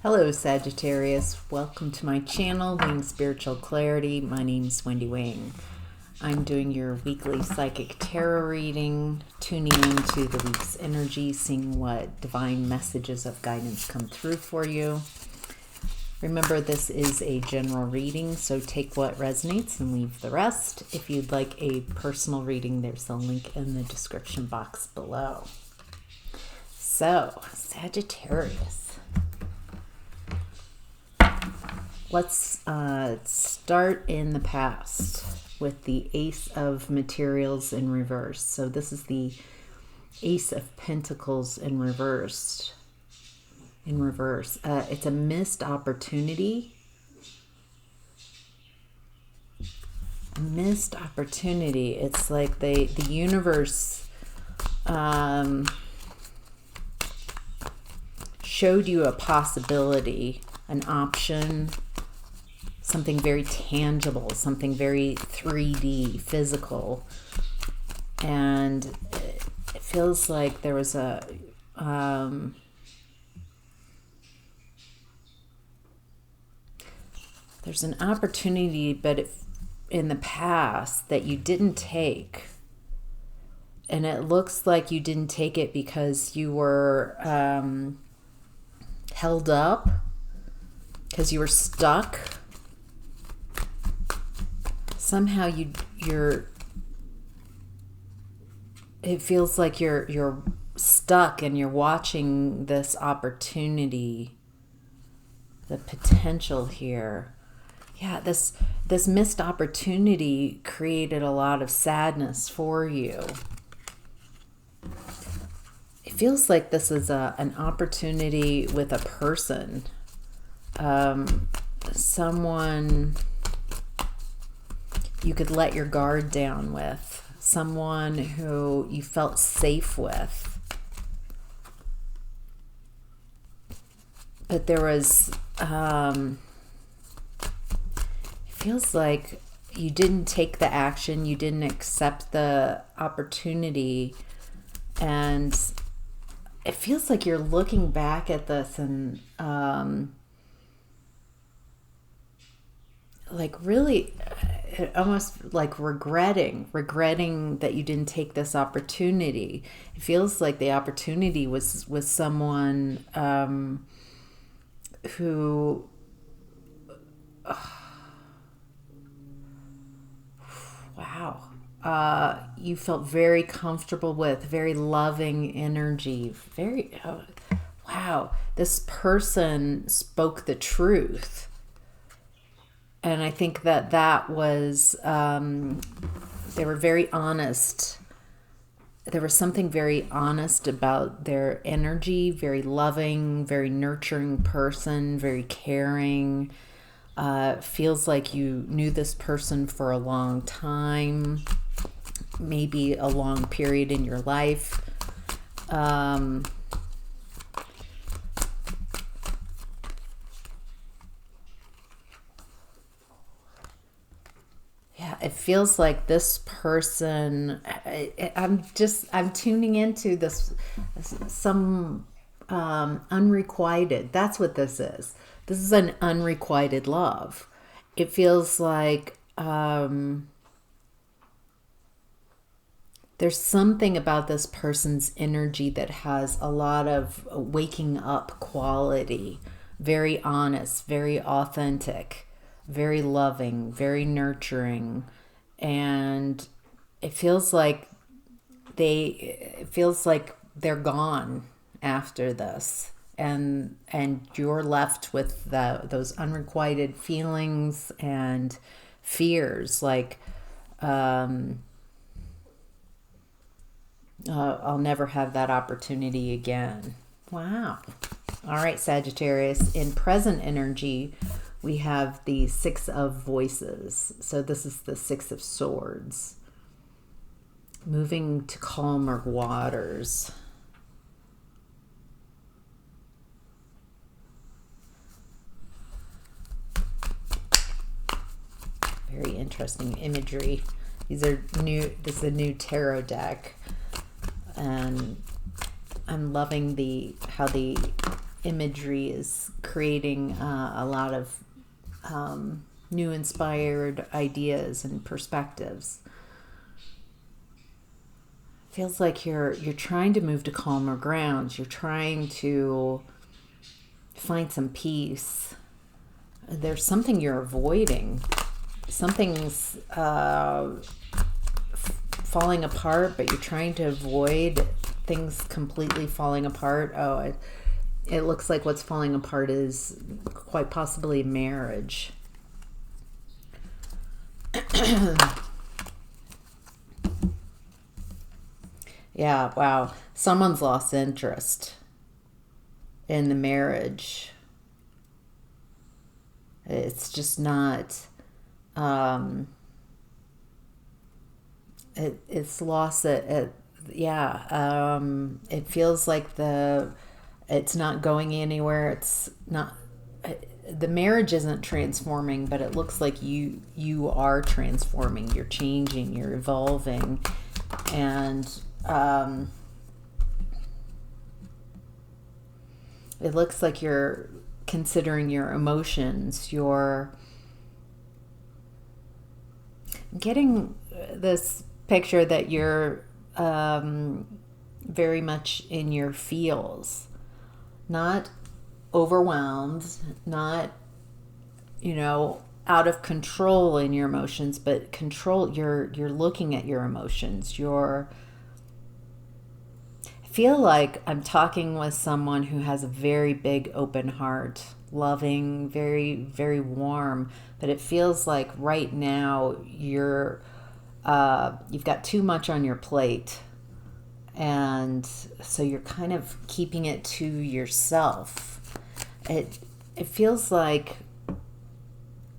Hello Sagittarius, welcome to my channel, Wing Spiritual Clarity. My name's Wendy Wing. I'm doing your weekly psychic tarot reading, tuning into the week's energy, seeing what divine messages of guidance come through for you. Remember, this is a general reading, so take what resonates and leave the rest. If you'd like a personal reading, there's a link in the description box below. So, Sagittarius. Let's start in the past with the Ace of Materials in reverse. So this is the Ace of Pentacles in reverse. It's a missed opportunity. A missed opportunity. It's like the universe showed you a possibility, an option, something very tangible, something very 3D, physical. And it feels like there was a there's an opportunity, but in the past that you didn't take. And it looks like you didn't take it because you were held up, because you were stuck. Somehow it feels like you're stuck and you're watching this opportunity, the potential here. Yeah, this missed opportunity created a lot of sadness for you. It feels like this is an opportunity with a person, someone you could let your guard down with, someone who you felt safe with. But there was, it feels like you didn't take the action, you didn't accept the opportunity, and it feels like you're looking back at this and like really almost like regretting that you didn't take this opportunity. It feels like the opportunity was with someone who you felt very comfortable with, very loving energy, very this person spoke the truth. And I think that was, they were very honest. There was something very honest about their energy, very loving, very nurturing person, very caring. Feels like you knew this person for a long time, maybe a long period in your life. It feels like this person, I'm tuning into this, some unrequited, that's what this is. This is an unrequited love. It feels like there's something about this person's energy that has a lot of waking up quality, very honest, very authentic, very loving, very nurturing, and it feels like they're gone after this, and you're left with those unrequited feelings and fears, like I'll never have that opportunity again. Wow. All right, Sagittarius, in present energy we have the Six of Voices. So this is the Six of Swords. Moving to calmer waters. Very interesting imagery. These are new. This is a new tarot deck. And I'm loving how the imagery is creating a lot of new inspired ideas and perspectives. Feels like you're trying to move to calmer grounds. You're trying to find some peace. There's something you're avoiding. Something's falling apart, but you're trying to avoid things completely falling apart. Oh, it looks like what's falling apart is quite possibly marriage. Yeah, wow. Someone's lost interest in the marriage. It's just not, it's lost it. It feels like it's not going anywhere. It's not, the marriage isn't transforming, but it looks like you are transforming. You're changing, you're evolving. And it looks like you're considering your emotions. You're getting this picture that you're very much in your feels, not overwhelmed, not, out of control in your emotions, but control. You're looking at your emotions. I feel like I'm talking with someone who has a very big open heart, loving, very, very warm, but it feels like right now you've got too much on your plate, and so you're kind of keeping it to yourself. It feels like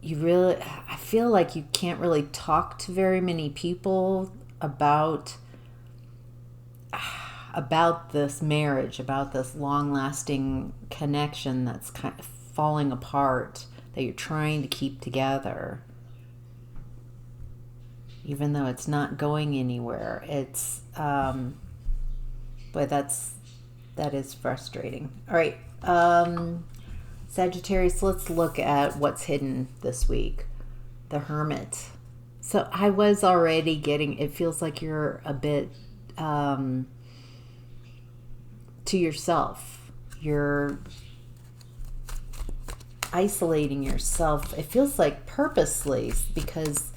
I feel like you can't really talk to very many people about this marriage, about this long-lasting connection that's kind of falling apart, that you're trying to keep together, even though it's not going anywhere. It's but that is frustrating. All right, Sagittarius, let's look at what's hidden this week. The Hermit. So I was already getting, it feels like you're a bit to yourself. You're isolating yourself. It feels like purposely, because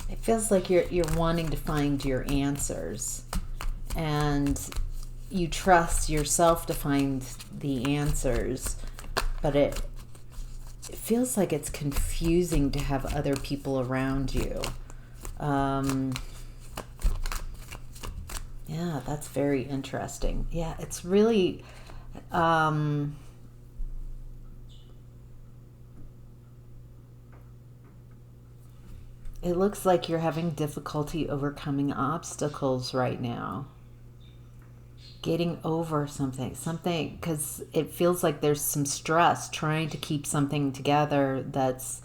it feels like you're wanting to find your answers, and you trust yourself to find the answers, but it feels like it's confusing to have other people around you. Yeah, that's very interesting. Yeah, it's really it looks like you're having difficulty overcoming obstacles right now. Getting over something, because it feels like there's some stress trying to keep something together that's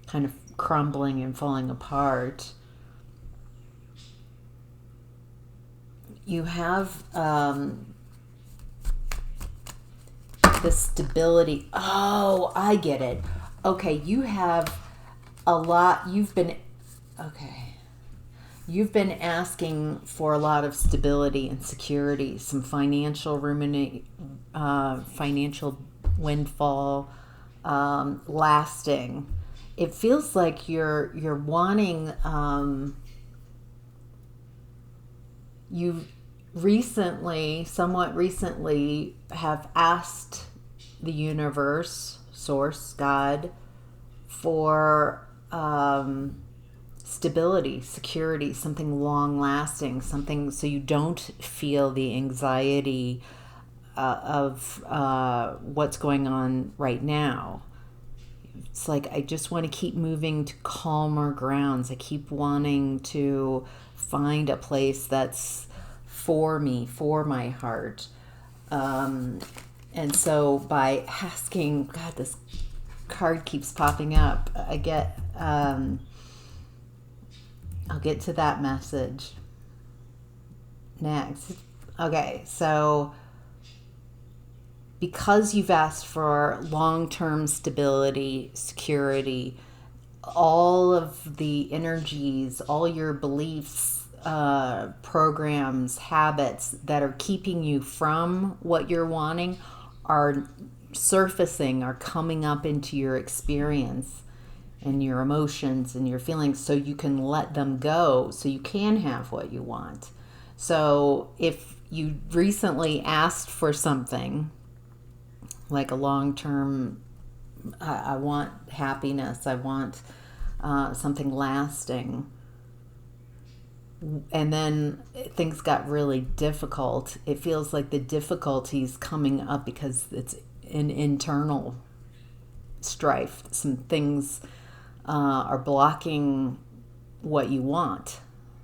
kind of crumbling and falling apart. You have the stability. Oh, I get it. Okay, you have a lot. You've been asking for a lot of stability and security, some financial financial windfall, lasting. It feels like you're wanting. You somewhat recently, have asked the universe, source, God, for stability, security, something long lasting, something so you don't feel the anxiety of what's going on right now. It's like, I just want to keep moving to calmer grounds. I keep wanting to find a place that's for me, for my heart. And so by asking, God, this card keeps popping up. I'll get to that message. next? Okay, so because you've asked for long-term stability, security, all of the energies, all your beliefs, programs, habits that are keeping you from what you're wanting are surfacing, are coming up into your experience and your emotions and your feelings, so you can let them go, so you can have what you want. So if you recently asked for something like a long-term, I want happiness, I want something lasting, and then things got really difficult, it feels like the difficulty's coming up because it's an internal strife. Some things are blocking what you want.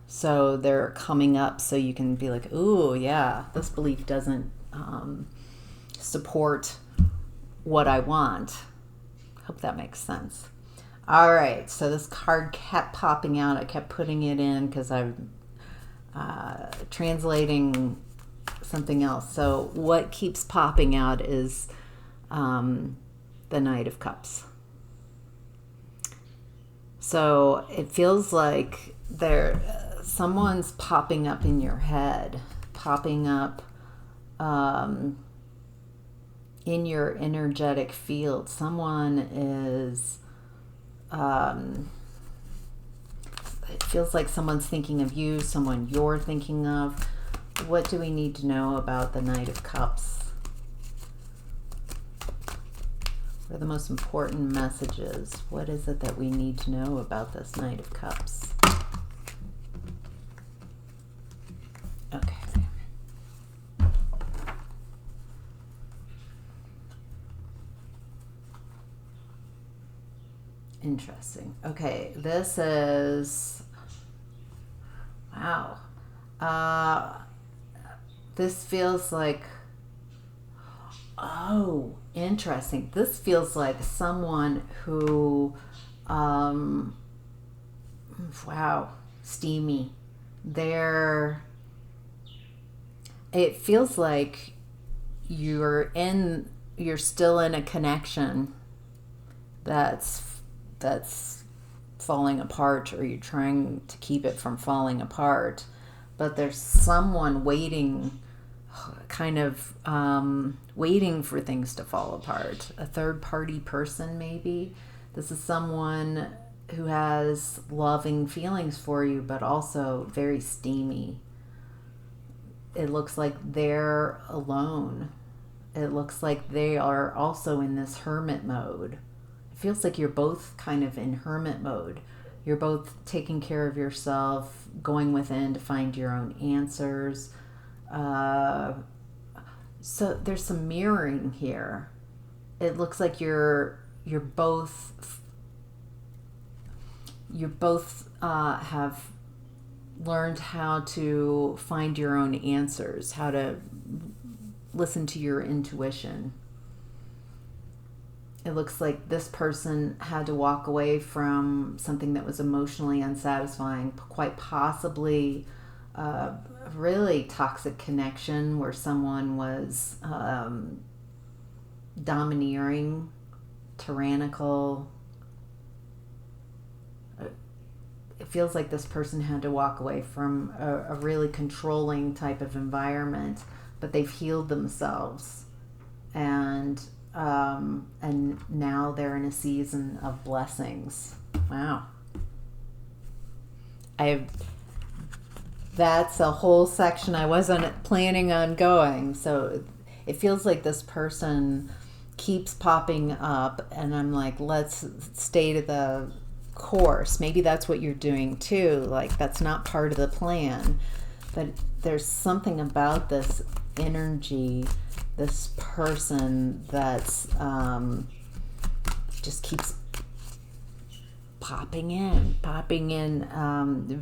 So they're coming up so you can be like, ooh, yeah, this belief doesn't support what I want. Hope that makes sense. All right, so this card kept popping out. I kept putting it in because I'm translating something else. So what keeps popping out is the Knight of Cups. So it feels like someone's popping up in your head, popping up in your energetic field. Someone is, it feels like someone's thinking of you, someone you're thinking of. What do we need to know about the Knight of Cups? What are the most important messages? What is it that we need to know about this Knight of Cups? Okay. Interesting. Okay, this is, wow. This feels like, oh, interesting. This feels like someone who, wow, steamy. It feels like you're still in a connection that's falling apart, or you're trying to keep it from falling apart, but there's someone waiting, kind of waiting for things to fall apart. A third party person, maybe. This is someone who has loving feelings for you, but also very steamy. It looks like they're alone. It looks like they are also in this hermit mode. It feels like you're both kind of in hermit mode. You're both taking care of yourself, going within to find your own answers. So there's some mirroring here. It looks like you're both have learned how to find your own answers, how to listen to your intuition. It looks like this person had to walk away from something that was emotionally unsatisfying, quite possibly a really toxic connection where someone was domineering, tyrannical. It feels like this person had to walk away from a really controlling type of environment, but they've healed themselves, and now they're in a season of blessings. Wow. That's a whole section I wasn't planning on going. So it feels like this person keeps popping up, and I'm like, let's stay to the course. Maybe that's what you're doing too. Like, that's not part of the plan. But there's something about this energy, this person that's just keeps popping in,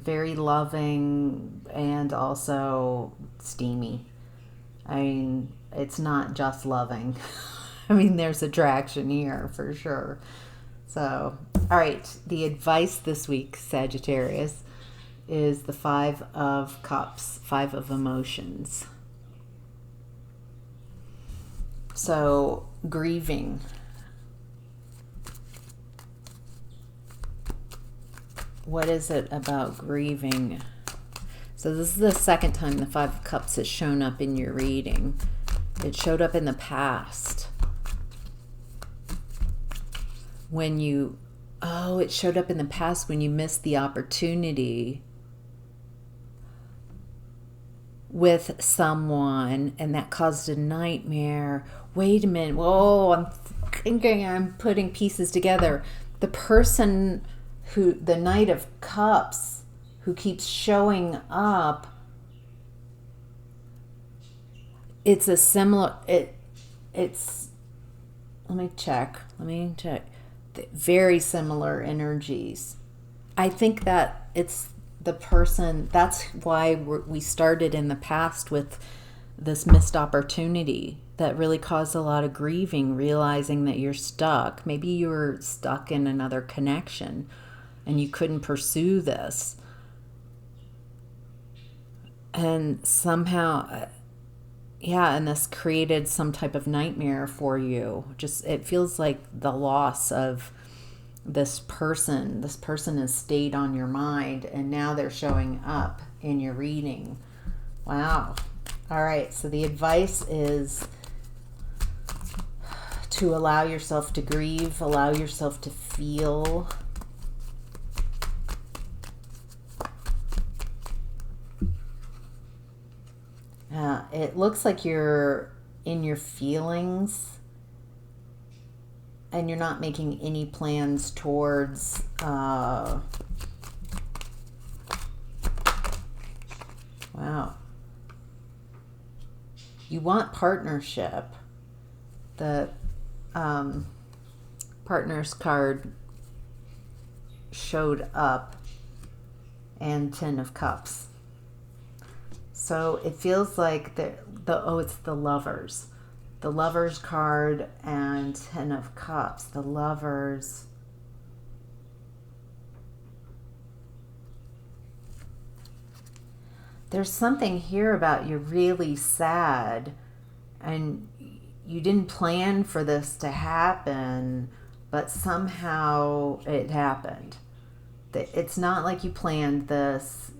very loving and also steamy. I mean, it's not just loving. I mean, there's attraction here for sure. So, all right, the advice this week, Sagittarius, is the Five of Cups, Five of Emotions. So, grieving. What is it about grieving? So this is the second time the Five of Cups has shown up in your reading. It showed up in the past. When you, it showed up in the past when you missed the opportunity with someone and that caused a nightmare. Wait a minute. Whoa, I'm thinking I'm putting pieces together. The person who, the Knight of Cups, who keeps showing up, it's a similar, it's, let me check. Very similar energies. I think that it's the person, that's why we started in the past with this missed opportunity that really caused a lot of grieving, realizing that you're stuck. Maybe you were stuck in another connection and you couldn't pursue this. And somehow, and this created some type of nightmare for you. Just, it feels like the loss of this person. This person has stayed on your mind and now they're showing up in your reading. Wow. All right. So the advice is to allow yourself to grieve, allow yourself to feel. It looks like you're in your feelings and you're not making any plans towards wow. You want partnership. The partners card showed up and Ten of Cups. So it feels like it's the Lovers. The Lovers card and Ten of Cups. The Lovers. There's something here about you're really sad and you didn't plan for this to happen, but somehow it happened. It's not like you planned this.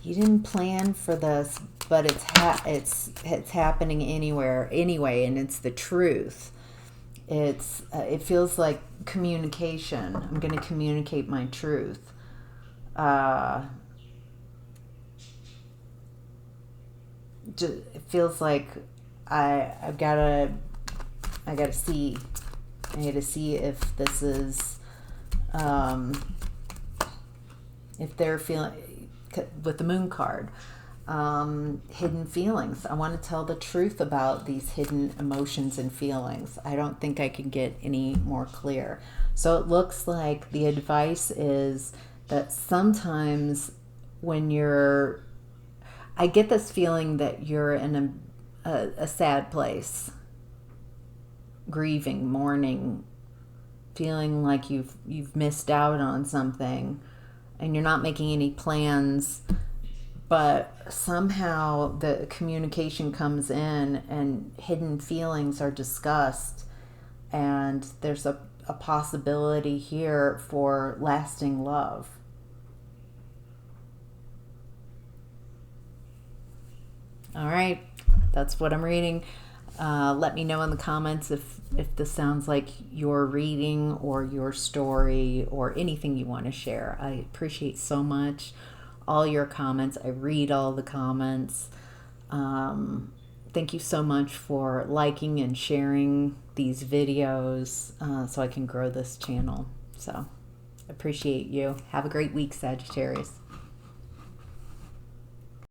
You didn't plan for this, but it's happening anyway, and it's the truth. It feels like communication. I'm going to communicate my truth. It feels like I gotta see. I gotta see if this is if they're feeling. With the Moon card, hidden feelings. I want to tell the truth about these hidden emotions and feelings. I don't think I can get any more clear. So it looks like the advice is that sometimes when I get this feeling that you're in a sad place, grieving, mourning, feeling like you've missed out on something. And you're not making any plans, but somehow the communication comes in and hidden feelings are discussed, and there's a possibility here for lasting love. All right, that's what I'm reading. Let me know in the comments if this sounds like your reading or your story or anything you want to share. I appreciate so much all your comments. I read all the comments. Thank you so much for liking and sharing these videos so I can grow this channel. So appreciate you. Have a great week, Sagittarius.